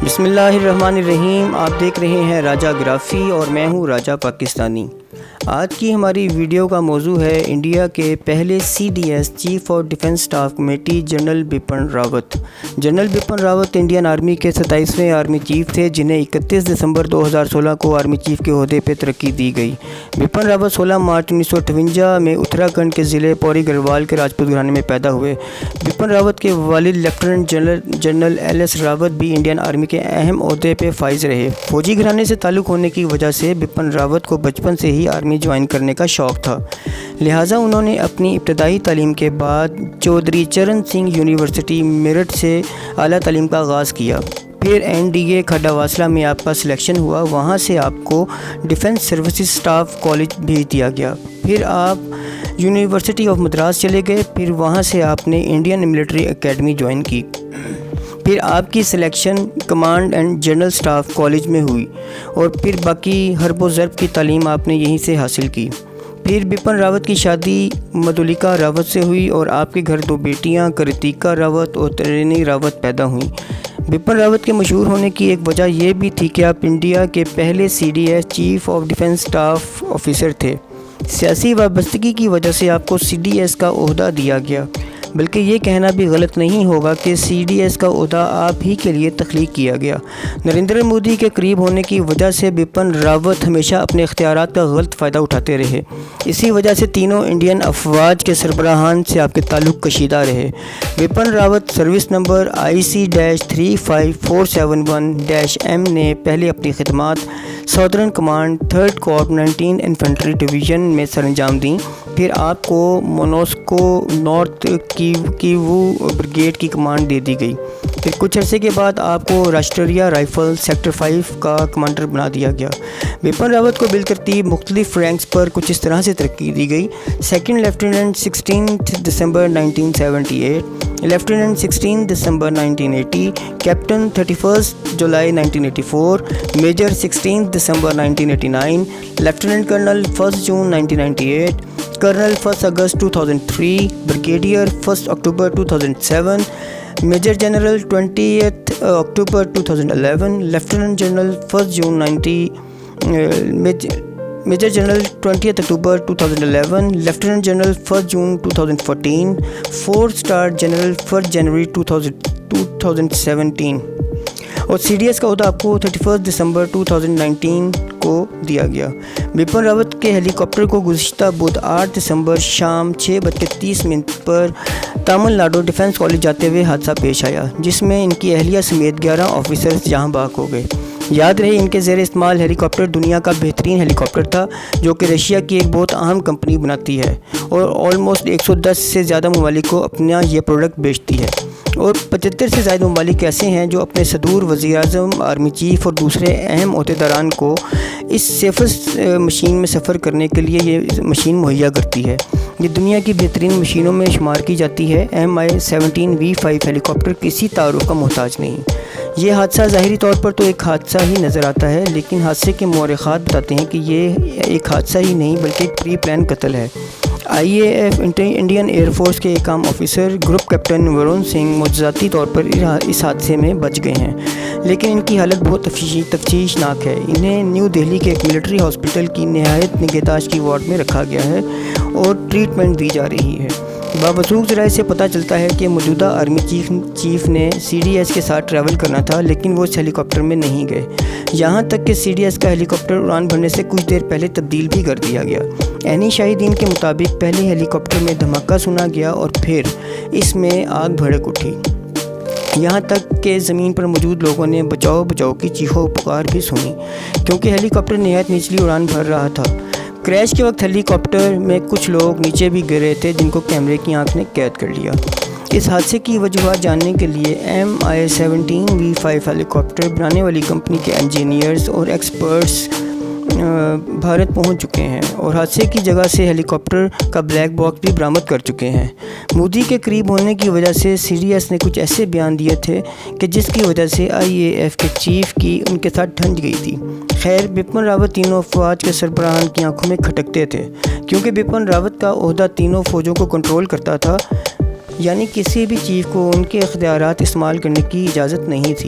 بسم اللہ الرحمن الرحیم۔ آپ دیکھ رہے ہیں راجہ گرافی اور میں ہوں راجہ پاکستانی۔ آج کی ہماری ویڈیو کا موضوع ہے انڈیا کے پہلے CDS chief of defence staff committee general Bipin Rawat. General Bipin Rawat Indian army کے 27ویں آرمی چیف تھے جنہیں 31 دسمبر 2016 کو آرمی چیف کے عہدے پہ ترقی دی گئی۔ بپن راوت 16 مارچ 1958 میں اتراکھنڈ کے ضلع پوری گڑھوال کے راجپوت گھرانے میں پیدا ہوئے۔ بپن راوت کے والد لیفٹیننٹ جنرل LS راوت بھی انڈین آرمی کے اہم عہدے پہ فائز رہے۔ فوجی گھرانے سے تعلق ہونے کی وجہ سے بپن راوت کو بچپن سے ہی آرمی جوائن کرنے کا شوق تھا، لہٰذا انہوں نے اپنی ابتدائی تعلیم کے بعد چودھری چرن سنگھ یونیورسٹی میرٹھ سے اعلیٰ تعلیم کا آغاز کیا۔ پھر NDA کھڈا واسلہ میں آپ کا سلیکشن ہوا، وہاں سے آپ کو ڈیفنس سروسز اسٹاف کالج بھیج دیا گیا۔ پھر آپ یونیورسٹی آف مدراس چلے گئے، پھر وہاں سے آپ نے انڈین ملٹری اکیڈمی جوائن کی۔ پھر آپ کی selection command and general staff college میں ہوئی اور پھر باقی حرب و ضرب کی تعلیم آپ نے یہیں سے حاصل کی۔ پھر بپن راوت کی شادی مدھولیکا راوت سے ہوئی اور آپ کے گھر 2 بیٹیاں کرتیکا راوت اور ترینی راوت پیدا ہوئیں۔ بپن راوت کے مشہور ہونے کی ایک وجہ یہ بھی تھی کہ آپ انڈیا کے پہلے CDS chief of defence staff officer تھے۔ سیاسی وابستگی کی وجہ سے آپ کو CDS کا عہدہ دیا گیا، بلکہ یہ کہنا بھی غلط نہیں ہوگا کہ CDS کا عہدہ آپ ہی کے لیے تخلیق کیا گیا۔ نریندر مودی کے قریب ہونے کی وجہ سے بپن راوت ہمیشہ اپنے اختیارات کا غلط فائدہ اٹھاتے رہے، اسی وجہ سے تینوں انڈین افواج کے سربراہان سے آپ کے تعلق کشیدہ رہے۔ Bipin Rawat service number IC-35471-M نے پہلے اپنی خدمات southern command 3rd corps 19 infantry division میں سر انجام دیں۔ پھر آپ کو مونوسکو نارتھ کیوو بریگیڈ کی کمانڈ دے دی گئی۔ پھر کچھ عرصے کے بعد آپ کو راشٹریہ رائفل سیکٹر 5 کا کمانڈر بنا دیا گیا۔ بپن راوت کو بالترتیب مختلف رینکس پر کچھ اس طرح سے ترقی دی گئی: سیکنڈ لیفٹیننٹ 16 دسمبر 1978، لیفٹیننٹ 16 دسمبر 1980، کیپٹن 31 جولائی 1984، میجر 16 دسمبر 1989، لیفٹیننٹ کرنل 1 جون 1998، کرنل 1 اگست 2003، بریگیڈیئر 1 اکتوبر 2007، میجر جنرل 20 اکتوبر 2011، لیفٹیننٹ جنرل 1 جون 90، میجر جنرل 20 اکتوبر 2011، لیفٹیننٹ جنرل 1 جون 2014، 4 اسٹار جنرل 1 جنوری 2017، اور CDS کا عہدہ آپ کو 31 دسمبر 2019 کو دیا گیا۔ بپن راوت کے ہیلی کاپٹر کو گزشتہ بدھ 8 دسمبر شام 6:30 پر تامل ناڈو ڈیفنس کالج جاتے ہوئے حادثہ پیش آیا، جس میں ان کی اہلیہ سمیت 11 آفیسرز جہاں بحق ہو گئے۔ یاد رہے ان کے زیر استعمال ہیلی کاپٹر دنیا کا بہترین ہیلی کاپٹر تھا، جو کہ رشیا کی ایک بہت اہم کمپنی بناتی ہے اور آلموسٹ 110 سے زیادہ ممالک کو اپنا یہ پروڈکٹ بیچتی ہے، اور 75 سے زائد ممالک ایسے ہیں جو اپنے صدور، وزیر اعظم، آرمی چیف اور دوسرے اہم عہدیداران کو اس سیفسٹ مشین میں سفر کرنے کے لیے یہ مشین مہیا کرتی ہے۔ یہ دنیا کی بہترین مشینوں میں شمار کی جاتی ہے۔ Mi-17V5 ہیلی کاپٹر کسی تعارف کا محتاج نہیں۔ یہ حادثہ ظاہری طور پر تو ایک حادثہ ہی نظر آتا ہے، لیکن حادثے کے مورخات بتاتے ہیں کہ یہ ایک حادثہ ہی نہیں بلکہ ایک پری پلان قتل ہے۔ IAF انڈین ایئر فورس کے ایک عام officer group captain Varun Singh معجزاتی طور پر اس حادثے میں بچ گئے ہیں، لیکن ان کی حالت بہت تفتیشناک ہے۔ انہیں نیو دہلی کے ایک ملٹری ہاسپٹل کی نہایت نگہداشت کی وارڈ میں رکھا گیا ہے اور ٹریٹمنٹ دی جا رہی ہے۔ بابزوگ ذرائع سے پتہ چلتا ہے کہ موجودہ آرمی چیف نے CDS کے ساتھ ٹریول کرنا تھا، لیکن وہ اس ہیلی کاپٹر میں نہیں گئے، یہاں تک کہ CDS کا ہیلی کاپٹر اڑان بھرنے سے کچھ دیر پہلے تبدیل بھی کر دیا گیا۔ عینی شاہدین کے مطابق پہلے ہیلی کاپٹر میں دھماکہ سنا گیا اور پھر اس میں آگ بھڑک اٹھی، یہاں تک کہ زمین پر موجود لوگوں نے بچاؤ بچاؤ کی چیخو پکار بھی سنی، کیونکہ ہیلی کاپٹر نہایت نچلی اڑان بھر رہا تھا۔ کریش کے وقت ہیلی کاپٹر میں کچھ لوگ نیچے بھی گر رہے تھے، جن کو کیمرے کی آنکھ نے قید کر لیا۔ اس حادثے کی وجوہات جاننے کے لیے Mi-17V5 ہیلی کاپٹر بنانے والی کمپنی کے انجینئرز اور ایکسپرٹس بھارت پہنچ چکے ہیں اور حادثے کی جگہ سے ہیلی کاپٹر کا بلیک باکس بھی برآمد کر چکے ہیں۔ مودی کے قریب ہونے کی وجہ سے CDS نے کچھ ایسے بیان دیے تھے کہ جس کی وجہ سے IAF کے چیف کی ان کے ساتھ ٹھنج گئی تھی۔ خیر، بپن راوت تینوں افواج کے سربراہان کی آنکھوں میں کھٹکتے تھے، کیونکہ بپن راوت کا عہدہ تینوں فوجوں کو کنٹرول کرتا تھا، یعنی کسی بھی چیف کو ان کے اختیارات استعمال کرنے کی اجازت نہیں تھی۔